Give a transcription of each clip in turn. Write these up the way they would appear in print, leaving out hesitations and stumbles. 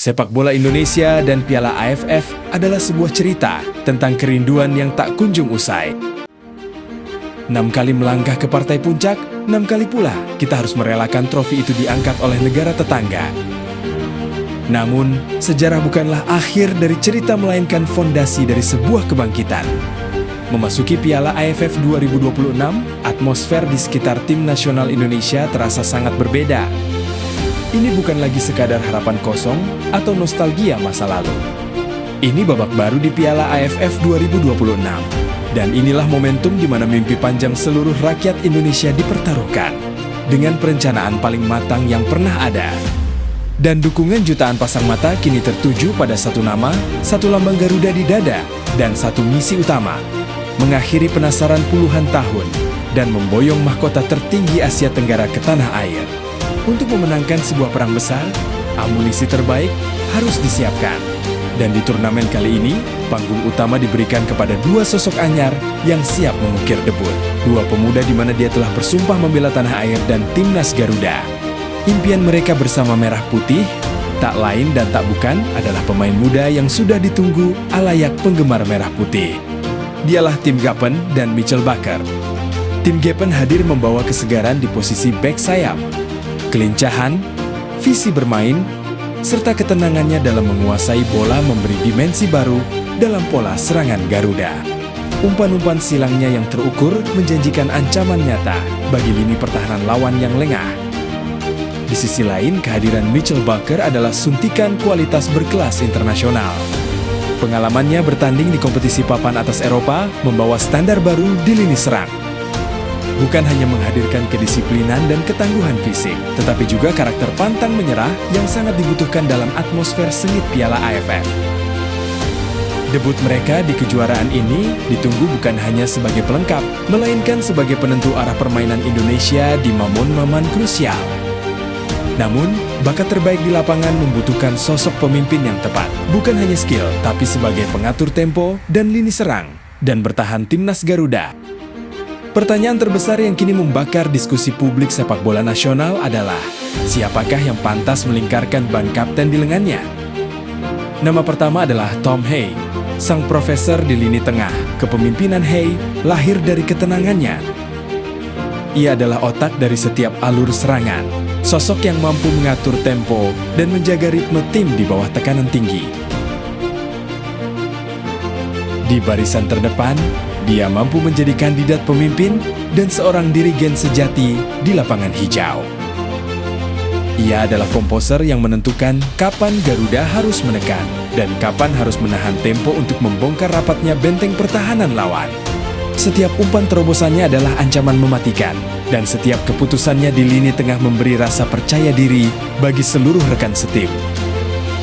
Sepak bola Indonesia dan Piala AFF adalah sebuah cerita tentang kerinduan yang tak kunjung usai. 6 kali melangkah ke partai puncak, 6 kali pula kita harus merelakan trofi itu diangkat oleh negara tetangga. Namun, sejarah bukanlah akhir dari cerita melainkan fondasi dari sebuah kebangkitan. Memasuki Piala AFF 2026, atmosfer di sekitar tim nasional Indonesia terasa sangat berbeda. Ini bukan lagi sekadar harapan kosong atau nostalgia masa lalu. Ini babak baru di Piala AFF 2026. Dan inilah momentum di mana mimpi panjang seluruh rakyat Indonesia dipertaruhkan dengan perencanaan paling matang yang pernah ada. Dan dukungan jutaan pasang mata kini tertuju pada satu nama, satu lambang Garuda di dada, dan satu misi utama, mengakhiri penasaran puluhan tahun dan memboyong mahkota tertinggi Asia Tenggara ke tanah air. Untuk memenangkan sebuah perang besar, amunisi terbaik harus disiapkan. Dan di turnamen kali ini, panggung utama diberikan kepada dua sosok anyar yang siap mengukir debut. Dua pemuda di mana dia telah bersumpah membela tanah air dan timnas Garuda. Impian mereka bersama Merah Putih, tak lain dan tak bukan adalah pemain muda yang sudah ditunggu alayak penggemar Merah Putih. Dialah Tim Gapen dan Mitchell Bakker. Tim Gapen hadir membawa kesegaran di posisi bek sayap, kelincahan, visi bermain, serta ketenangannya dalam menguasai bola memberi dimensi baru dalam pola serangan Garuda. Umpan-umpan silangnya yang terukur menjanjikan ancaman nyata bagi lini pertahanan lawan yang lengah. Di sisi lain, kehadiran Mitchell Bakker adalah suntikan kualitas berkelas internasional. Pengalamannya bertanding di kompetisi papan atas Eropa membawa standar baru di lini serang. Bukan hanya menghadirkan kedisiplinan dan ketangguhan fisik, tetapi juga karakter pantang menyerah yang sangat dibutuhkan dalam atmosfer sengit Piala AFF. Debut mereka di kejuaraan ini ditunggu bukan hanya sebagai pelengkap, melainkan sebagai penentu arah permainan Indonesia di momen-momen krusial. Namun, bakat terbaik di lapangan membutuhkan sosok pemimpin yang tepat. Bukan hanya skill, tapi sebagai pengatur tempo dan lini serang dan bertahan timnas Garuda. Pertanyaan terbesar yang kini membakar diskusi publik sepak bola nasional adalah, siapakah yang pantas melingkarkan ban kapten di lengannya? Nama pertama adalah Tom Hay, sang profesor di lini tengah. Kepemimpinan Hay lahir dari ketenangannya. Ia adalah otak dari setiap alur serangan, sosok yang mampu mengatur tempo dan menjaga ritme tim di bawah tekanan tinggi. Di barisan terdepan, dia mampu menjadi kandidat pemimpin dan seorang dirigen sejati di lapangan hijau. Ia adalah komposer yang menentukan kapan Garuda harus menekan dan kapan harus menahan tempo untuk membongkar rapatnya benteng pertahanan lawan. Setiap umpan terobosannya adalah ancaman mematikan, dan setiap keputusannya di lini tengah memberi rasa percaya diri bagi seluruh rekan setim.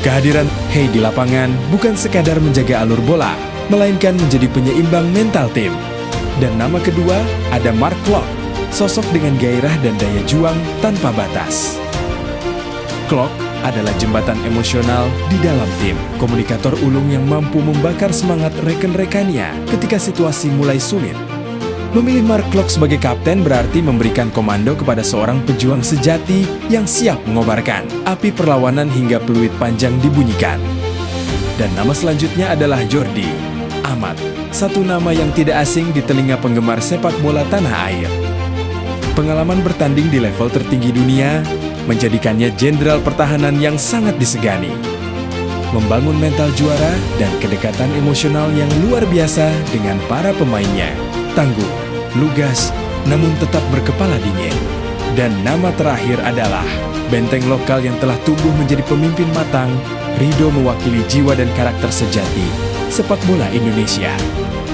Kehadiran Hay di lapangan bukan sekadar menjaga alur bola, melainkan menjadi penyeimbang mental tim. Dan nama kedua ada Mark Klok, sosok dengan gairah dan daya juang tanpa batas. Klok adalah jembatan emosional di dalam tim, komunikator ulung yang mampu membakar semangat rekan-rekannya ketika situasi mulai sulit. Memilih Mark Klok sebagai kapten berarti memberikan komando kepada seorang pejuang sejati yang siap mengobarkan api perlawanan hingga peluit panjang dibunyikan. Dan nama selanjutnya adalah Jordi Amat, satu nama yang tidak asing di telinga penggemar sepak bola tanah air. Pengalaman bertanding di level tertinggi dunia menjadikannya jenderal pertahanan yang sangat disegani. Membangun mental juara dan kedekatan emosional yang luar biasa dengan para pemainnya. Tangguh, lugas, namun tetap berkepala dingin. Dan nama terakhir adalah benteng lokal yang telah tumbuh menjadi pemimpin matang. Rido mewakili jiwa dan karakter sejati sepak bola Indonesia.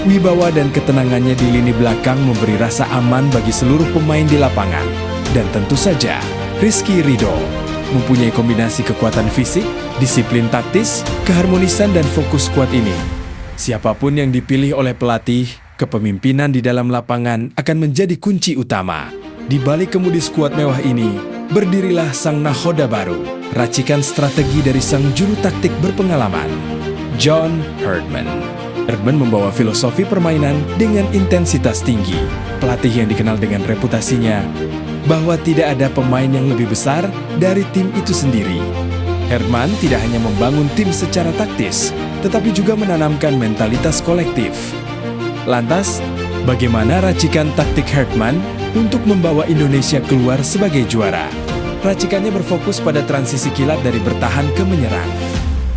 Wibawa dan ketenangannya di lini belakang memberi rasa aman bagi seluruh pemain di lapangan. Dan tentu saja, Rizky Ridho mempunyai kombinasi kekuatan fisik, disiplin taktis, keharmonisan dan fokus kuat ini. Siapapun yang dipilih oleh pelatih, kepemimpinan di dalam lapangan akan menjadi kunci utama. Di balik kemudi skuad mewah ini, berdirilah sang nahoda baru, racikan strategi dari sang juru taktik berpengalaman, John Herdman. Herdman membawa filosofi permainan dengan intensitas tinggi. Pelatih yang dikenal dengan reputasinya bahwa tidak ada pemain yang lebih besar dari tim itu sendiri. Herdman tidak hanya membangun tim secara taktis, tetapi juga menanamkan mentalitas kolektif. Lantas, bagaimana racikan taktik Herdman untuk membawa Indonesia keluar sebagai juara? Racikannya berfokus pada transisi kilat dari bertahan ke menyerang.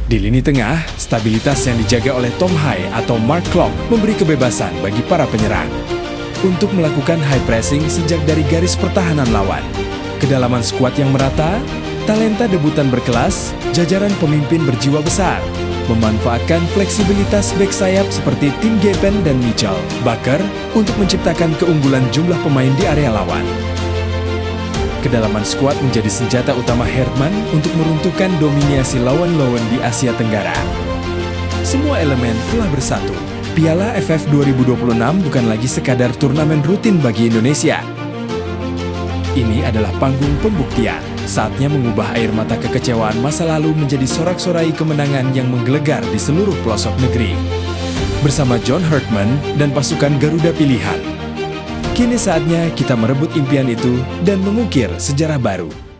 Di lini tengah, stabilitas yang dijaga oleh Tom Hai atau Mark Klok memberi kebebasan bagi para penyerang untuk melakukan high pressing sejak dari garis pertahanan lawan. Kedalaman skuad yang merata, talenta debutan berkelas, jajaran pemimpin berjiwa besar, memanfaatkan fleksibilitas bek sayap seperti Tim Gepen dan Mitchell Baker untuk menciptakan keunggulan jumlah pemain di area lawan. Kedalaman skuad menjadi senjata utama Herdman untuk meruntuhkan dominasi lawan-lawan di Asia Tenggara. Semua elemen telah bersatu. Piala AFF 2026 bukan lagi sekadar turnamen rutin bagi Indonesia. Ini adalah panggung pembuktian. Saatnya mengubah air mata kekecewaan masa lalu menjadi sorak-sorai kemenangan yang menggelegar di seluruh pelosok negeri. Bersama John Herdman dan pasukan Garuda Pilihan, kini saatnya kita merebut impian itu dan mengukir sejarah baru.